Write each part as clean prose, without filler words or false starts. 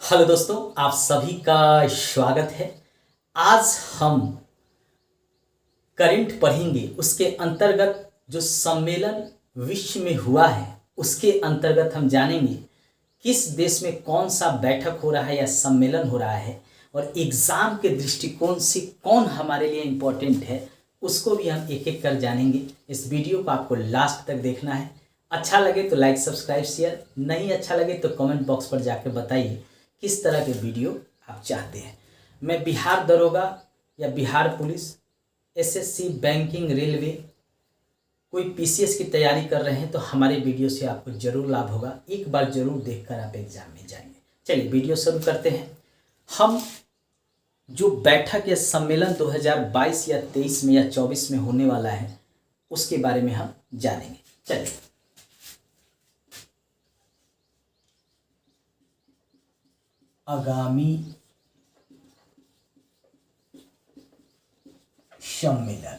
Hello दोस्तों, आप सभी का स्वागत है। आज हम करंट पढ़ेंगे। उसके अंतर्गत जो सम्मेलन विश्व में हुआ है उसके अंतर्गत हम जानेंगे किस देश में कौन सा बैठक हो रहा है या सम्मेलन हो रहा है, और एग्ज़ाम के दृष्टिकोण से कौन हमारे लिए इम्पोर्टेंट है उसको भी हम एक एक कर जानेंगे। इस वीडियो को आपको लास्ट तक देखना है। अच्छा लगे तो लाइक सब्सक्राइब शेयर, नहीं अच्छा लगे तो कमेंट बॉक्स पर जाकर बताइए किस तरह के वीडियो आप चाहते हैं। मैं बिहार दरोगा या Bihar police, SSC, banking, railway, कोई पीसीएस की तैयारी कर रहे हैं तो हमारे वीडियो से आपको जरूर लाभ होगा। एक बार जरूर देखकर आप एग्जाम में जाएंगे। चलिए वीडियो शुरू करते हैं। हम जो बैठक या सम्मेलन 2022 या 23 में या 24 में होने वाला है उसके बारे में हम जानेंगे। चलिए, आगामी सम्मेलन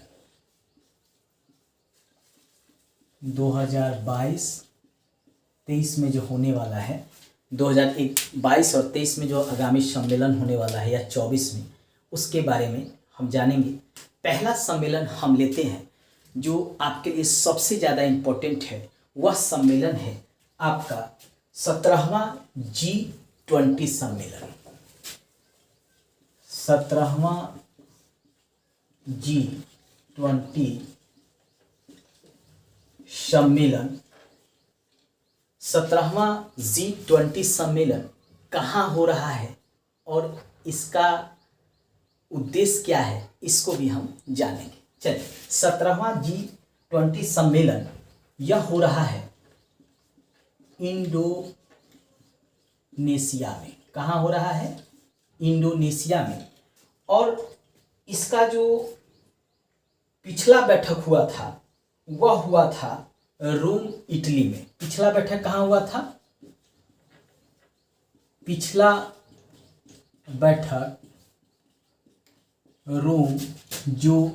2022-23 में जो होने वाला है, 2022 और 23 में जो आगामी सम्मेलन होने वाला है या 24 में, उसके बारे में हम जानेंगे। पहला सम्मेलन हम लेते हैं जो आपके लिए सबसे ज़्यादा इम्पोर्टेंट है। वह सम्मेलन है आपका 17वां G20 सम्मेलन। 17वां G20 सम्मेलन। 17वां G20 सम्मेलन कहाँ हो रहा है और इसका उद्देश्य क्या है, इसको भी हम जानेंगे। चलिए, 17वां G20 सम्मेलन यह हो रहा है इंडोनेशिया में। कहाँ हो रहा है? इंडोनेशिया में। और इसका जो पिछला बैठक हुआ था वह हुआ था रोम, इटली में। पिछला बैठक कहाँ हुआ था? पिछला बैठक रोम, जो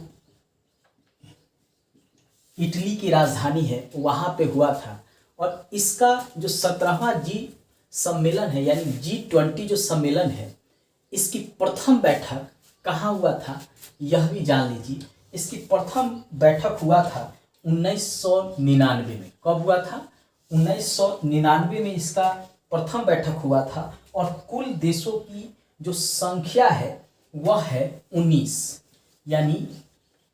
इटली की राजधानी है, वहाँ पे हुआ था। और इसका जो 17वां G सम्मेलन है यानी G20 जो सम्मेलन है, इसकी प्रथम बैठक कहाँ हुआ था यह भी जान लीजिए। इसकी प्रथम बैठक हुआ था 1999 में। कब हुआ था? 1999 में इसका प्रथम बैठक हुआ था। और कुल देशों की जो संख्या है वह है 19, यानी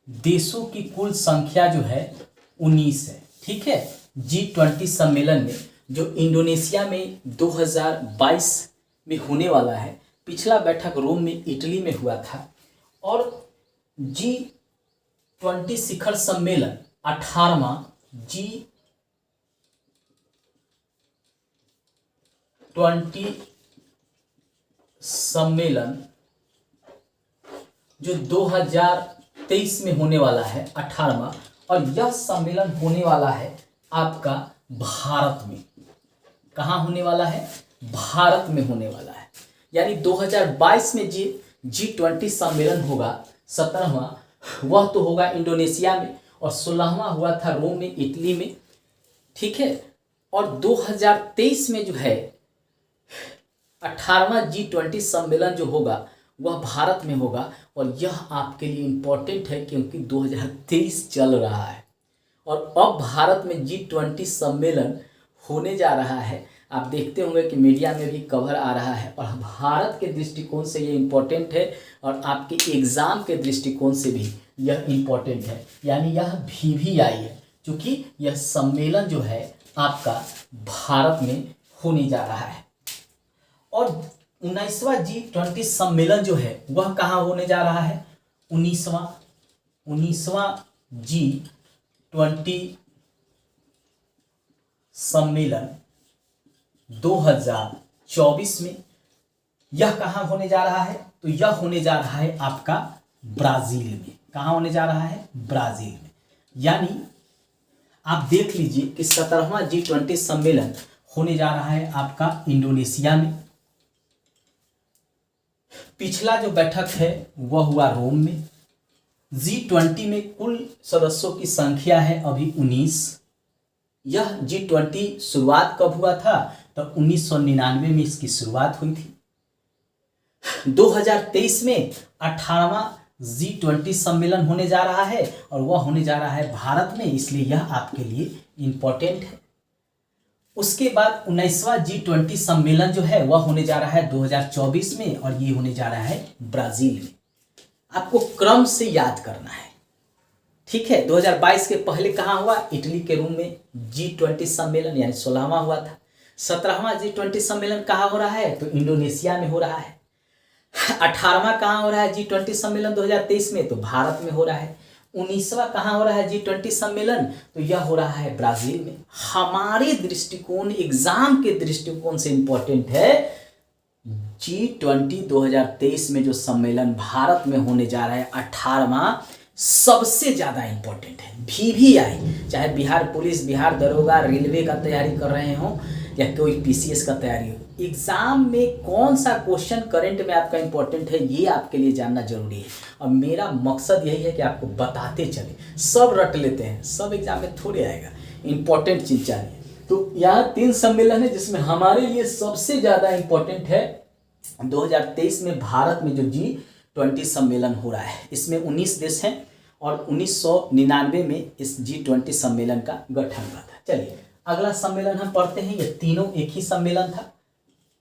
देशों की कुल संख्या जो है 19 है। ठीक है। G20 सम्मेलन में जो इंडोनेशिया में 2022 में होने वाला है, पिछला बैठक रोम में, इटली में हुआ था। और G20 शिखर सम्मेलन 18वां G20 सम्मेलन जो 2023 में होने वाला है, 18वां। और यह सम्मेलन होने वाला है आपका भारत में। कहाँ होने वाला है? भारत में होने वाला है। यानी 2022 में G20 सम्मेलन होगा 17वां, वह तो होगा इंडोनेशिया में, और 16वां हुआ था रोम में, इटली में। ठीक है। और 2023 में जो है 18वां G20 सम्मेलन जो होगा वह भारत में होगा। और यह आपके लिए इम्पोर्टेंट है क्योंकि 2023 चल रहा है और अब भारत में G20 सम्मेलन होने जा रहा है। आप देखते होंगे कि मीडिया में भी कवर आ रहा है, और भारत के दृष्टिकोण से ये इम्पोर्टेंट है और आपके एग्ज़ाम के दृष्टिकोण से भी यह इम्पोर्टेंट है। यानी यह VVI है, क्योंकि यह सम्मेलन जो है आपका भारत में होने जा रहा है। और 19वां G20 सम्मेलन जो है वह कहाँ होने जा रहा है? 19वां G20 सम्मेलन 2024 में। यह कहाँ होने जा रहा है? तो यह होने जा रहा है आपका ब्राज़ील में। कहाँ होने जा रहा है? ब्राज़ील में। यानी आप देख लीजिए कि 17वां G20 सम्मेलन होने जा रहा है आपका इंडोनेशिया में। पिछला जो बैठक है वह हुआ रोम में। G20 में कुल सदस्यों की संख्या है अभी 19। यह G20 शुरुआत कब हुआ था? तो 1999 में इसकी शुरुआत हुई थी। 2023 में 18वां G20 सम्मेलन होने जा रहा है और वह होने जा रहा है भारत में, इसलिए यह आपके लिए इम्पोर्टेंट है। उसके बाद 19वां G20 सम्मेलन जो है वह होने जा रहा है 2024 में और ये होने जा रहा है ब्राजील में। आपको क्रम से याद करना है, ठीक है। 2022 के पहले कहाँ हुआ? इटली के रोम में G20 सम्मेलन यानी 16वां हुआ था। 17वां G20 सम्मेलन कहाँ हो रहा है? तो इंडोनेशिया में हो रहा है। 18वां कहाँ हो रहा है G20 सम्मेलन 2023 में? तो भारत में हो रहा है। 19वां कहाँ हो रहा है G20 सम्मेलन? तो यह हो रहा है ब्राजील में। हमारे दृष्टिकोण, एग्जाम के दृष्टिकोण से इंपॉर्टेंट है G20 2023 में जो सम्मेलन भारत में होने जा रहा है 18वां, सबसे ज़्यादा इंपॉर्टेंट है। VVI, चाहे बिहार पुलिस, बिहार दरोगा, रेलवे का तैयारी कर रहे हो या कोई PCS का तैयारी हो, एग्जाम में कौन सा क्वेश्चन करंट में आपका इंपॉर्टेंट है ये आपके लिए जानना जरूरी है। और मेरा मकसद यही है कि आपको बताते चले। सब रट लेते हैं, सब एग्जाम में थोड़े आएगा, इंपॉर्टेंट चीज चाहिए। तो यहाँ 3 सम्मेलन है जिसमें हमारे लिए सबसे ज़्यादा इंपॉर्टेंट है 2023 में भारत में जो G20 सम्मेलन हो रहा है। इसमें 19 देश हैं और 1999 में इस G20 सम्मेलन का गठन हुआ था। चलिए अगला सम्मेलन हम पढ़ते हैं। ये तीनों एक ही सम्मेलन था,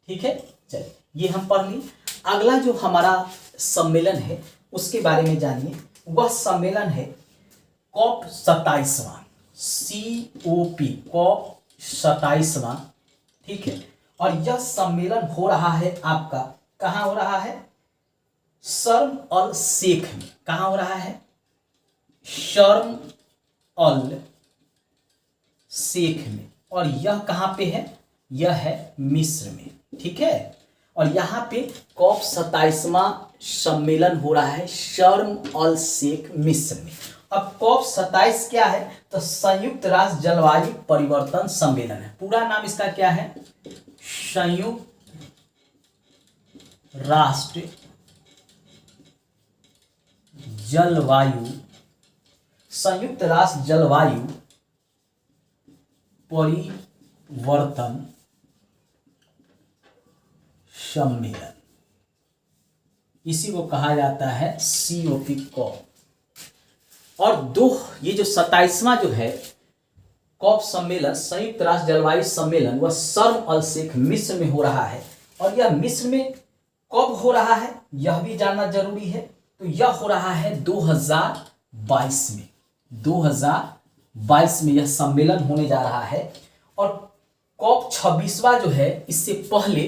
ठीक है। चलिए ये हम पढ़ लिए। अगला जो हमारा सम्मेलन है उसके बारे में जानिए। वह सम्मेलन है COP 27वां, COP COP 27वां, ठीक है। और यह सम्मेलन हो रहा है आपका कहाँ हो रहा है? शर्म अल शेख में। कहाँ हो रहा है? शर्म अल शेख में। और यह कहाँ पे है? यह है मिस्र में, ठीक है। और यहाँ पे COP 27वां सम्मेलन हो रहा है शर्म अल शेख मिस्र में। अब COP 27 क्या है? तो संयुक्त राष्ट्र जलवायु परिवर्तन सम्मेलन है। पूरा नाम इसका क्या है? संयुक्त राष्ट्र जलवायु परिवर्तन सम्मेलन, इसी को कहा जाता है COP COP। और ये जो 27वां जो है COP सम्मेलन, संयुक्त राष्ट्र जलवायु सम्मेलन, वह शर्म अल शेख मिस्र में हो रहा है। और यह मिस्र में कब हो रहा है यह भी जानना जरूरी है। तो यह हो रहा है 2022 में। 2022 में यह सम्मेलन होने जा रहा है। और COP 26वां जो है इससे पहले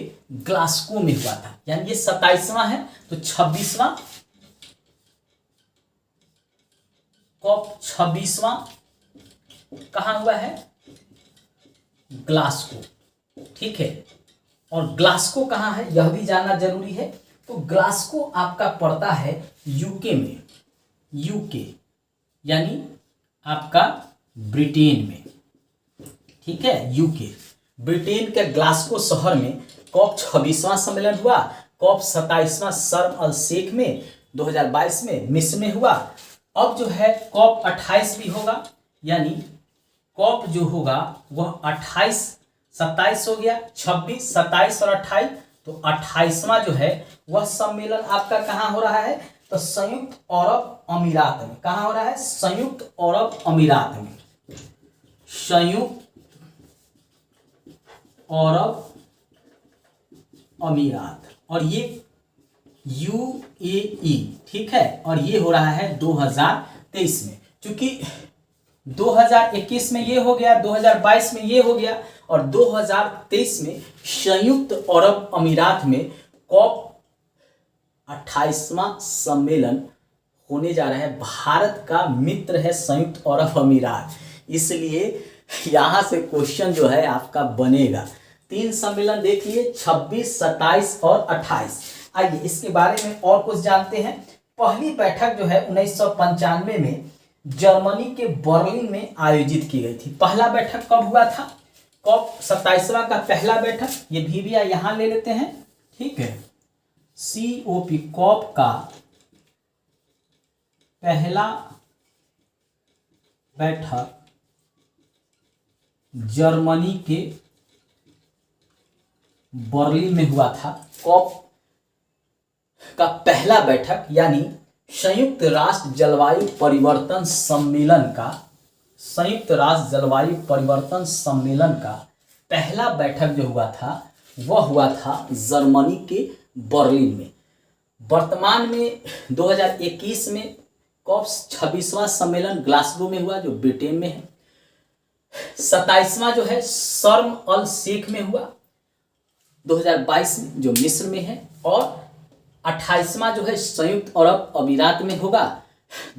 ग्लासगो में हुआ था, यानी ये 27वां है तो 26वां COP 26वां कहाँ हुआ है? ग्लासगो, ठीक है। और ग्लासगो कहाँ है यह भी जानना जरूरी है। तो ग्लासगो आपका पड़ता है यूके में, यूके यानी आपका ब्रिटेन में, ठीक है। यूके ब्रिटेन के ग्लासगो शहर में COP 26वां सम्मेलन हुआ। COP 27वां शर्म अल शेख में 2022 में मिस्र में हुआ। अब जो है COP 28 भी होगा, यानी COP जो होगा वह 28, 27 हो गया, 26, 27 और 28। तो 28वां जो है वह सम्मेलन आपका कहाँ हो रहा है? तो संयुक्त अरब अमीरात में। कहाँ हो रहा है? संयुक्त अरब अमीरात में, संयुक्त अरब अमीरात। और ये UAE, ठीक है। और ये हो रहा है 2023 में। चूंकि 2021 में ये हो गया, 2022 में ये हो गया और 2023 में संयुक्त अरब अमीरात में COP 28वां सम्मेलन होने जा रहा है। भारत का मित्र है संयुक्त अरब अमीरात, इसलिए यहाँ से क्वेश्चन जो है आपका बनेगा। 3 सम्मेलन देख लिए, 26, 27 और 28। आइए इसके बारे में और कुछ जानते हैं। पहली बैठक जो है 1995 में जर्मनी के बर्लिन में आयोजित की गई थी। पहला बैठक कब हुआ था? COP 27वां का पहला बैठक, ये VVI यहाँ ले लेते हैं, ठीक है। COP COP का पहला बैठक जर्मनी के बर्लिन में हुआ था। COP का पहला बैठक यानी संयुक्त राष्ट्र जलवायु परिवर्तन सम्मेलन का पहला बैठक जो हुआ था वह हुआ था जर्मनी के बर्लिन में। वर्तमान में 2021 में कॉप 26वां सम्मेलन ग्लासगो में हुआ जो ब्रिटेन में है। 27वां जो है शर्म अल शेख में हुआ 2022 में जो मिस्र में है, और 28वां जो है संयुक्त अरब अमीरात में होगा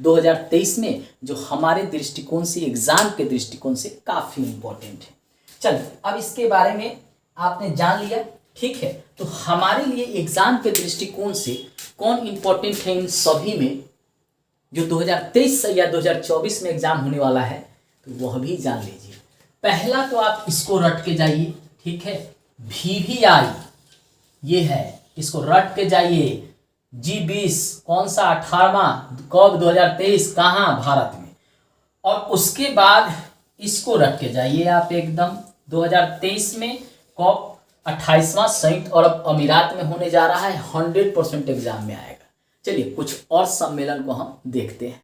2023 में, जो हमारे दृष्टिकोण से एग्जाम के दृष्टिकोण से काफ़ी इम्पोर्टेंट है। चलिए अब इसके बारे में आपने जान लिया, ठीक है। तो हमारे लिए एग्जाम के दृष्टिकोण से कौन इम्पोर्टेंट है इन सभी में, जो 2023 या 2024 में एग्जाम होने वाला है, तो वह भी जान लीजिए। पहला तो आप इसको रट के जाइए, ठीक है। VVI ये है, इसको रट के जाइए। G20 कौन सा 18वां, कब 2023, कहाँ, भारत में। और उसके बाद इसको रट के जाइए आप एकदम 2023 में कॉप 28वां संयुक्त अरब अमीरात में होने जा रहा है, 100% एग्जाम में आएगा। चलिए कुछ और सम्मेलन को हम देखते हैं।